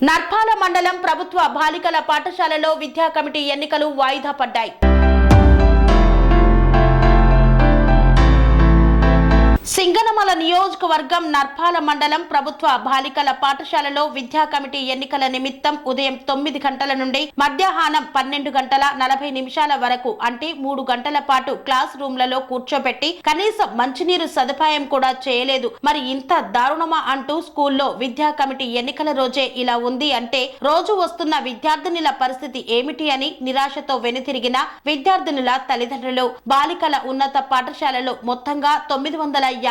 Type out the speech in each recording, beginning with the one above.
నర్పాల మండలం ప్రభుత్వ బాలికల పాఠశాలలో విద్యా కమిటీ ఎన్నికలు వాయిదా పడ్డాయి. సింగనమల నియోజకవర్గం నర్పాల మండలం ప్రభుత్వ బాలికల పాఠశాలలో విద్యా కమిటీ ఎన్నికల నిమిత్తం ఉదయం 9 గంటల నుండి మధ్యాహ్నం 12 గంటల 40 నిమిషాల వరకు అంటే 3 గంటల పాటు క్లాస్ రూమ్లలో కూర్చోబెట్టి కనీసం మంచినీరు సదుపాయం కూడా చేయలేదు. మరి ఇంత దారుణమా అంటూ స్కూల్లో విద్యా కమిటీ ఎన్నికల రోజే ఇలా ఉంది అంటే రోజు వస్తున్న విద్యార్థినుల పరిస్థితి ఏమిటి అని నిరాశతో వెనుతిరిగిన విద్యార్థినుల తల్లిదండ్రులు. బాలికల ఉన్నత పాఠశాలలో మొత్తంగా 954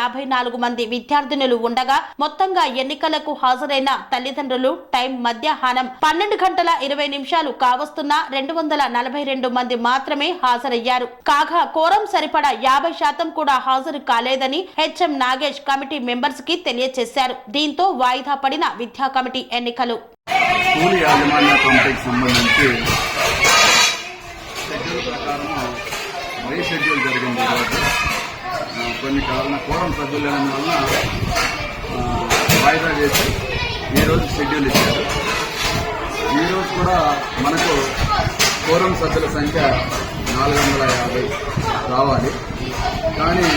మంది విద్యార్థినులు ఉండగా మొత్తంగా ఎన్నికలకు హాజరైన తల్లిదండ్రులు టైం మధ్యాహ్నం 12 గంటల 20 నిమిషాలు కావస్తున్న 242 మంది మాత్రమే హాజరయ్యారు. కాగా కోరం సరిపడా 50% కూడా హాజరు కాలేదని హెచ్ఎం నాగేష్ కమిటీ మెంబర్స్ కి తెలియజేశారు. దీంతో వాయిదా పడిన విద్యా కమిటీ ఎన్నికలు. కొన్ని కోరం సభ్యులు లేని వలన వాయిదా చేసి ఈరోజు షెడ్యూల్ ఇచ్చారు. ఈరోజు కూడా మనకు కోరం సభ్యుల సంఖ్య 450 రావాలి. కానీ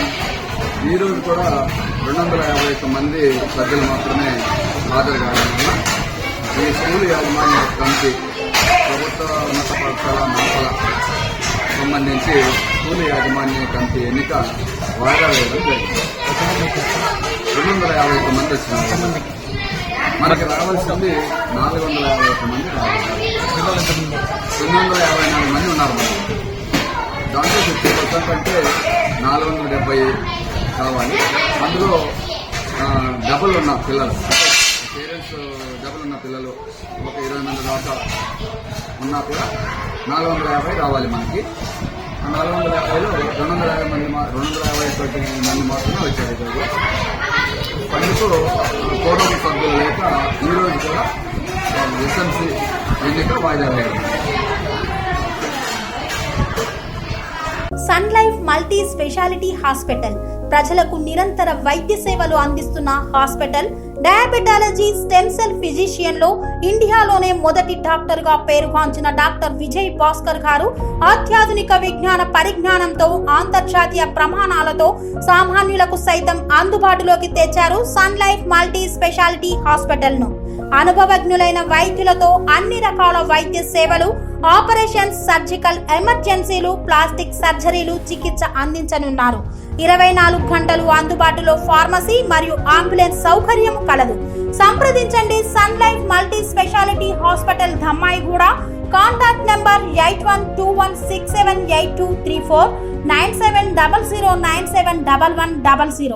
ఈరోజు కూడా 251 మంది సభ్యులు మాత్రమే హాజరు కావడం వల్ల ఈ స్కూల్ యాజమాన్య కమిటీ ప్రభుత్వ ఉన్నత పాఠశాల నర్పాల సంబంధించి స్కూల్ యాజమాన్య కమిటీ ఎన్నిక వాయిదా వేయడం జరిగింది. 251 మంది వచ్చినారు. మనకి రావాల్సింది 451 మంది రావాలి. 254 మంది ఉన్నారు. దాంట్లో 50% అంటే 470 కావాలి. అందులో డబుల్ ఉన్న పిల్లలు, పేరెంట్స్ డబుల్ ఉన్న పిల్లలు ఒక 20 మంది దాకా ఉన్నా కూడా 450 రావాలి. మనకి 450లో 251 మంది మాత్రమే వచ్చారు. అందుకు కోరం సభ్యులు లేక ఈరోజు కూడా ఎస్ఎంసీ ఎన్నిక వాయిదా వేయాలి. Sun Life Multi Speciality Hospital ప్రజలకు నిరంతర వైద్య సేవలు అందిస్తున్న hospital. Diabetology, stem cell physician లో ఇండియాలోనే మొదటి డాక్టర్ గా పేరుగాంచిన డాక్టర్ విజయ్ భాస్కర్ గారు అత్యాధునిక విజ్ఞాన పరిజ్ఞానంతో అంతర్జాతీయ ప్రమాణాలతో సామాన్యులకు సైతం అందుబాటులోకి తెచ్చారు Sun Life Multi Speciality Hospital ను. అనుభవజ్ఞులైన వైద్యులతో అన్ని రకాల వైద్య సేవలు, ఆపరేషన్స్, సర్జికల్ ఎమర్జెన్సీలు, ప్లాస్టిక్ సర్జరీలు, చికిత్స అందించనున్నారు. 24 గంటలు అందుబాటులో ఫార్మసీ మరియు అంబులెన్స్ సౌకర్యం కలదు. సంప్రదించండి Sun Life Multi Speciality Hospital, Dhammaiguda. Contact number 8121678234 9700971100.